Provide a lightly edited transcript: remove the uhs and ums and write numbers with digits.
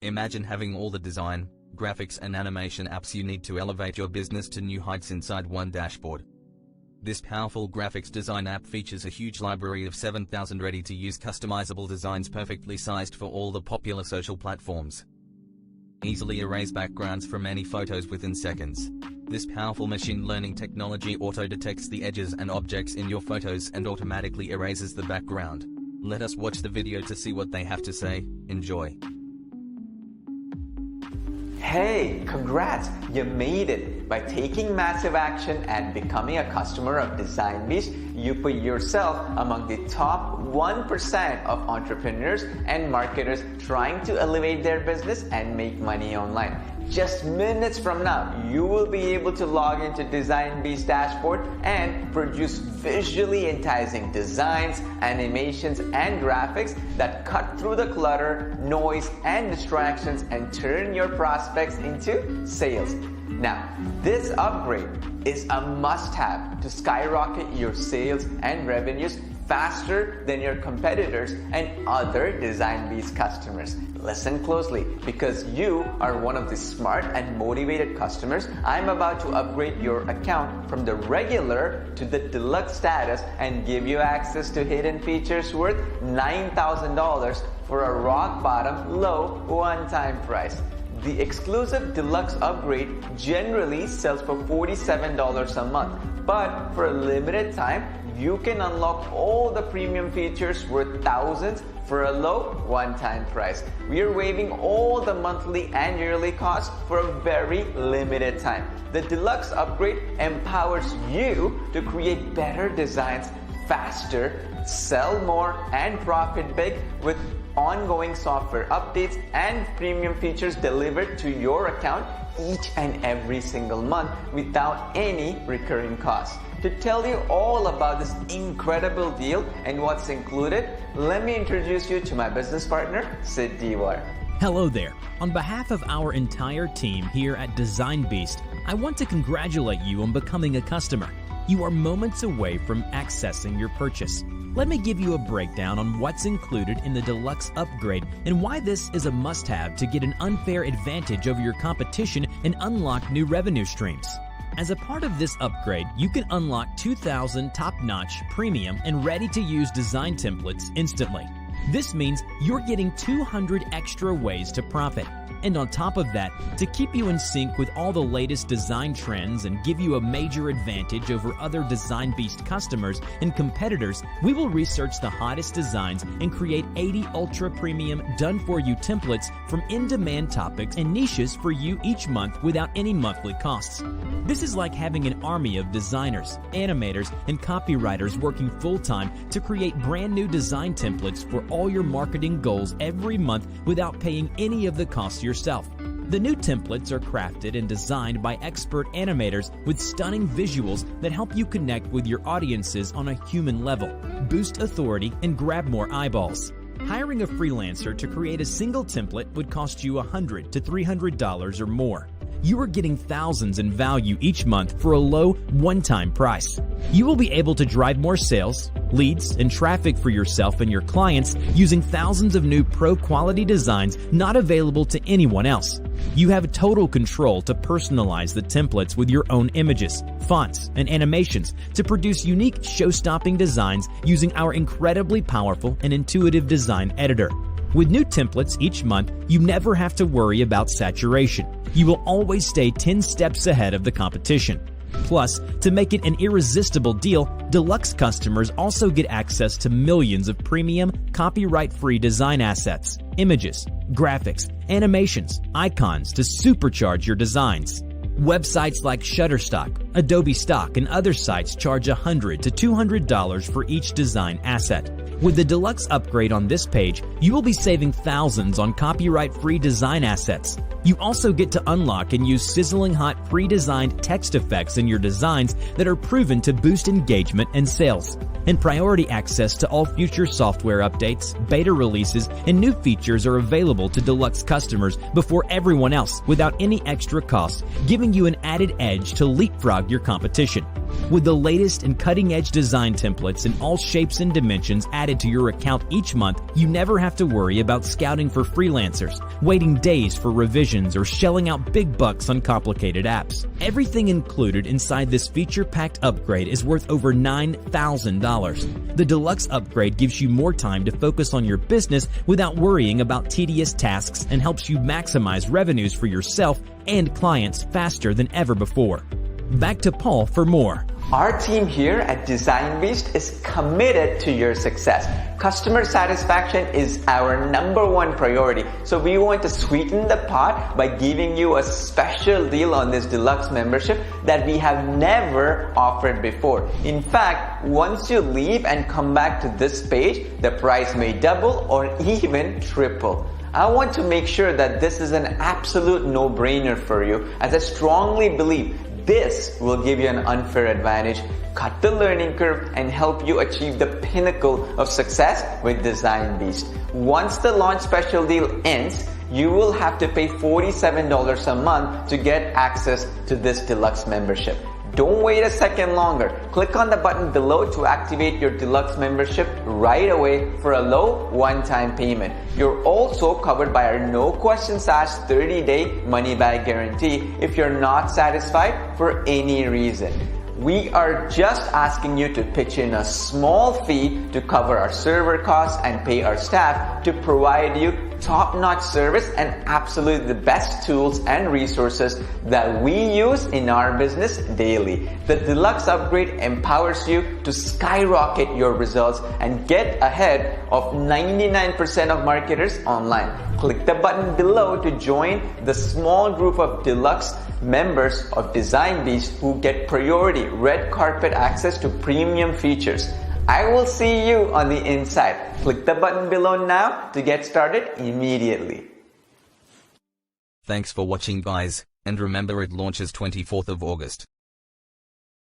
Imagine having all the design, graphics and animation apps you need to elevate your business to new heights inside one dashboard. This powerful graphics design app features a huge library of 7,000 ready-to-use customizable designs perfectly sized for all the popular social platforms. Easily erase backgrounds from any photos within seconds. This powerful machine learning technology auto-detects the edges and objects in your photos and automatically erases the background. Let us watch the video to see what they have to say. Enjoy. Hey, congrats! You made it! By taking massive action and becoming a customer of Design Beast, you put yourself among the top 1% of entrepreneurs and marketers trying to elevate their business and make money online. Just minutes from now, you will be able to log into Design Beast dashboard and produce visually enticing designs, animations, and graphics that cut through the clutter, noise, and distractions and turn your prospects into sales. Now, this upgrade is a must-have to skyrocket your sales and revenues faster than your competitors and other Design Beast customers. Listen closely, because you are one of the smart and motivated customers. I'm about to upgrade your account from the regular to the deluxe status and give you access to hidden features worth $9,000 for a rock bottom low one-time price. The exclusive deluxe upgrade generally sells for $47 a month, but for a limited time, you can unlock all the premium features worth thousands for a low one-time price. We are waiving all the monthly and yearly costs for a very limited time. The deluxe upgrade empowers you to create better designs faster, sell more, and profit big with ongoing software updates and premium features delivered to your account each and every single month without any recurring costs. To tell you all about this incredible deal and what's included, let me introduce you to my business partner, Sid Diwar. Hello there. On behalf of our entire team here at Design Beast, I want to congratulate you on becoming a customer. You are moments away from accessing your purchase. Let me give you a breakdown on what's included in the deluxe upgrade and why this is a must-have to get an unfair advantage over your competition and unlock new revenue streams. As a part of this upgrade, you can unlock 2,000 top-notch, premium, and ready-to-use design templates instantly. This means you're getting 200 extra ways to profit. And on top of that, to keep you in sync with all the latest design trends and give you a major advantage over other Design Beast customers and competitors, we will research the hottest designs and create 80 ultra premium done-for-you templates from in-demand topics and niches for you each month without any monthly costs. This is like having an army of designers, animators, and copywriters working full-time to create brand new design templates for all your marketing goals every month without paying any of the costs yourself. The new templates are crafted and designed by expert animators with stunning visuals that help you connect with your audiences on a human level, boost authority, and grab more eyeballs. Hiring a freelancer to create a single template would cost you $100 to $300 or more. You are getting thousands in value each month for a low one-time price. You will be able to drive more sales, leads, and traffic for yourself and your clients using thousands of new pro-quality designs not available to anyone else. You have total control to personalize the templates with your own images, fonts, and animations to produce unique show-stopping designs using our incredibly powerful and intuitive design editor. With new templates each month, you never have to worry about saturation. You will always stay 10 steps ahead of the competition. Plus, to make it an irresistible deal, deluxe customers also get access to millions of premium, copyright-free design assets, images, graphics, animations, icons to supercharge your designs. Websites like Shutterstock, Adobe Stock, and other sites charge $100 to $200 for each design asset. With the deluxe upgrade on this page, you will be saving thousands on copyright-free design assets. You also get to unlock and use sizzling hot pre-designed text effects in your designs that are proven to boost engagement and sales. And priority access to all future software updates, beta releases, and new features are available to deluxe customers before everyone else without any extra cost, giving you an added edge to leapfrog your competition. With the latest and cutting-edge design templates in all shapes and dimensions added to your account each month, you never have to worry about scouting for freelancers, waiting days for revisions, or shelling out big bucks on complicated apps. Everything included inside this feature-packed upgrade is worth over $9,000. The deluxe upgrade gives you more time to focus on your business without worrying about tedious tasks and helps you maximize revenues for yourself and clients faster than ever before. Back to Paul for more. Our team here at Design Beast is committed to your success. Customer satisfaction is our #1 priority. So we want to sweeten the pot by giving you a special deal on this deluxe membership that we have never offered before. In fact, once you leave and come back to this page, the price may double or even triple. I want to make sure that this is an absolute no-brainer for you, as I strongly believe this will give you an unfair advantage, cut the learning curve, and help you achieve the pinnacle of success with Design Beast. Once the launch special deal ends, you will have to pay $47 a month to get access to this deluxe membership. Don't wait a second longer. Click on the button below to activate your deluxe membership right away for a low one-time payment. You're also covered by our no questions asked 30-day money-back guarantee if you're not satisfied for any reason. We are just asking you to pitch in a small fee to cover our server costs and pay our staff to provide you top-notch service and absolutely the best tools and resources that we use in our business daily. The deluxe upgrade empowers you to skyrocket your results and get ahead of 99% of marketers online. Click the button below to join the small group of deluxe members of Design Beast who get priority red carpet access to premium features. I will see you on the inside. Click the button below now to get started immediately. Thanks for watching, guys, and remember it launches 24th of August.